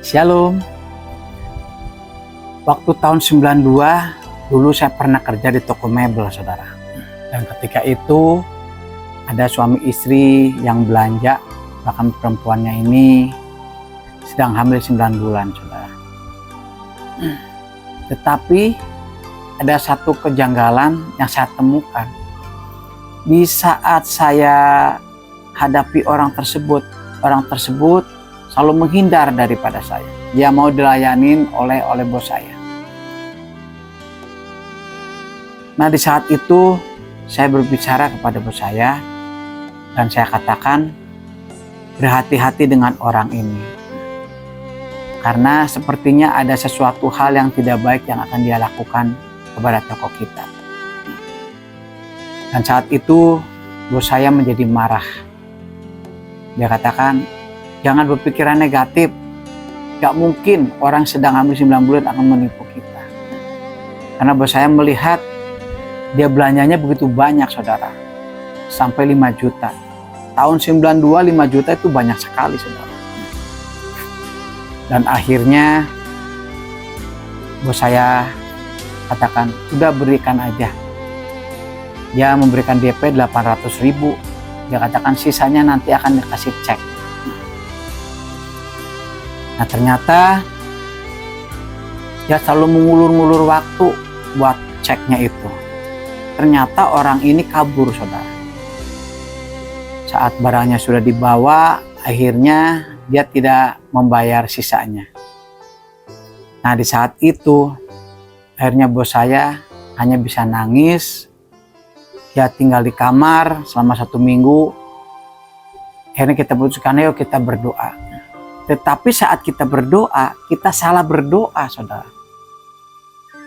Shalom. Waktu tahun 92, dulu saya pernah kerja di toko mebel, saudara. Dan ketika itu, ada suami istri yang belanja, bahkan perempuannya ini sedang hamil 9 bulan, saudara. Tetapi, ada satu kejanggalan yang saya temukan. Di saat saya hadapi orang tersebut selalu menghindar daripada saya. Dia mau dilayanin oleh bos saya. Nah, di saat itu saya berbicara kepada bos saya dan saya katakan, berhati-hati dengan orang ini. Karena sepertinya ada sesuatu hal yang tidak baik yang akan dia lakukan kepada toko kita. Dan saat itu bos saya menjadi marah. Dia katakan, jangan berpikiran negatif. Gak mungkin orang sedang hamil 9 bulan akan menipu kita. Karena bos saya melihat dia belanjanya begitu banyak, saudara. Sampai 5 juta. Tahun 92 5 juta itu banyak sekali, saudara. Dan akhirnya bos saya katakan, udah berikan aja. Dia memberikan DP 800.000. Dia katakan sisanya nanti akan dikasih cek. Nah, ternyata dia selalu mengulur-ngulur waktu buat ceknya itu. Ternyata orang ini kabur, saudara. Saat barangnya sudah dibawa, akhirnya dia tidak membayar sisanya. Nah, di saat itu akhirnya bos saya hanya bisa nangis. Dia tinggal di kamar selama 1 minggu. Akhirnya kita putuskan, ayo kita berdoa. Tetapi saat kita berdoa, kita salah berdoa, saudara.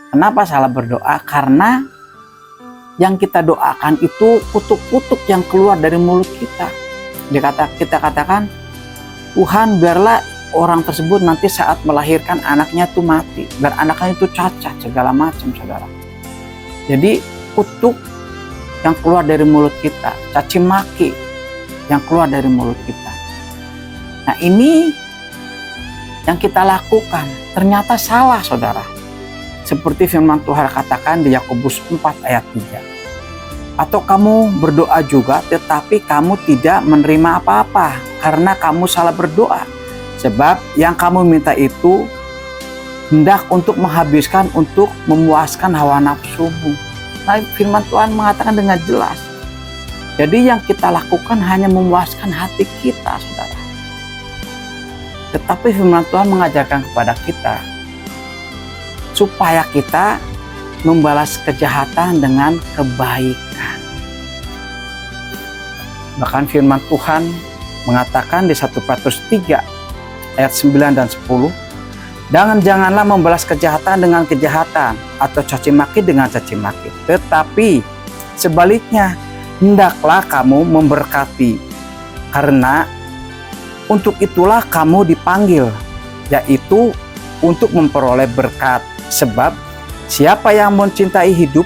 Kenapa salah berdoa? Karena yang kita doakan itu kutuk-kutuk yang keluar dari mulut kita. Kita katakan, Tuhan, biarlah orang tersebut nanti saat melahirkan anaknya itu mati. Biar anaknya itu cacat, segala macam, saudara. Jadi kutuk yang keluar dari mulut kita, caci maki yang keluar dari mulut kita. Nah, ini yang kita lakukan ternyata salah, saudara. Seperti firman Tuhan katakan di Yakobus 4 ayat 3. Atau kamu berdoa juga tetapi kamu tidak menerima apa-apa karena kamu salah berdoa. Sebab yang kamu minta itu hendak untuk menghabiskan, untuk memuaskan hawa nafsumu. Nah, firman Tuhan mengatakan dengan jelas. Jadi yang kita lakukan hanya memuaskan hati kita, saudara. Tetapi firman Tuhan mengajarkan kepada kita supaya kita membalas kejahatan dengan kebaikan. Bahkan firman Tuhan mengatakan di 1 Petrus 3 ayat 9 dan 10, janganlah membalas kejahatan dengan kejahatan atau caci maki dengan caci maki. Tetapi sebaliknya, hendaklah kamu memberkati. Karena untuk itulah kamu dipanggil, yaitu untuk memperoleh berkat. Sebab siapa yang mencintai hidup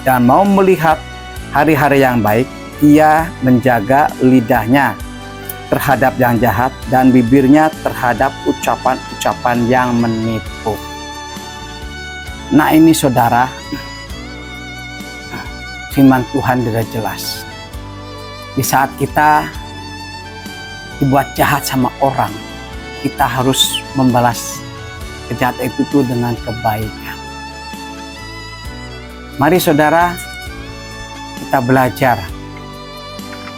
dan mau melihat hari-hari yang baik, ia menjaga lidahnya terhadap yang jahat dan bibirnya terhadap ucapan-ucapan yang menipu. Nah, ini saudara, firman Tuhan tidak jelas. Di saat kita dibuat jahat sama orang, kita harus membalas kejahatan itu dengan kebaikan. Mari saudara, kita belajar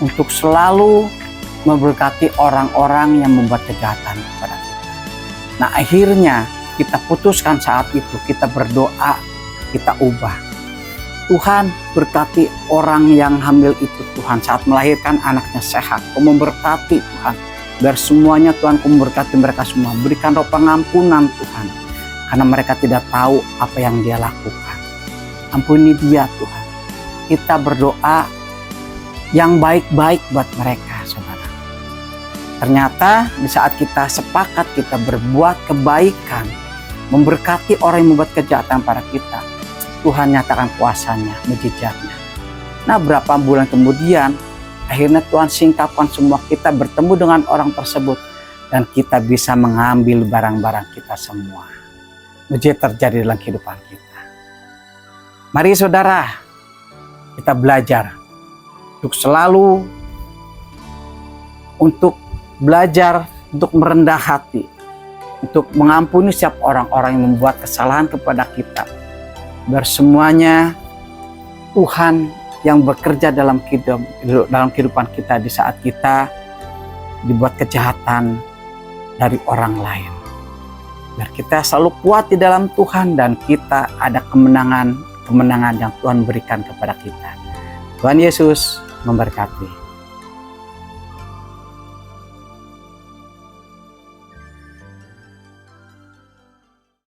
untuk selalu memberkati orang-orang yang membuat kejahatan kepada kita. Nah, akhirnya kita putuskan saat itu, kita berdoa, kita ubah. Tuhan, berkati orang yang hamil itu, Tuhan, saat melahirkan anaknya sehat. Kau memberkati, Tuhan, biar semuanya, Tuhan, Kau memberkati mereka semua. Berikan roh pengampunan, Tuhan, karena mereka tidak tahu apa yang dia lakukan. Ampuni dia, Tuhan. Kita berdoa yang baik-baik buat mereka, saudara. Ternyata di saat kita sepakat, kita berbuat kebaikan, memberkati orang yang membuat kejahatan pada kita, Tuhan nyatakan kuasanya, mujizatnya. Nah, berapa bulan kemudian, akhirnya Tuhan singkapkan semua kita bertemu dengan orang tersebut. dan kita bisa mengambil barang-barang kita semua. Mujizat terjadi dalam kehidupan kita. Mari saudara, kita belajar untuk selalu belajar untuk merendah hati, untuk mengampuni setiap orang-orang yang membuat kesalahan kepada kita. Biar semuanya Tuhan yang bekerja dalam kehidupan kita di saat kita dibuat kejahatan dari orang lain. Biar kita selalu kuat di dalam Tuhan dan kita ada kemenangan yang Tuhan berikan kepada kita. Tuhan Yesus memberkati.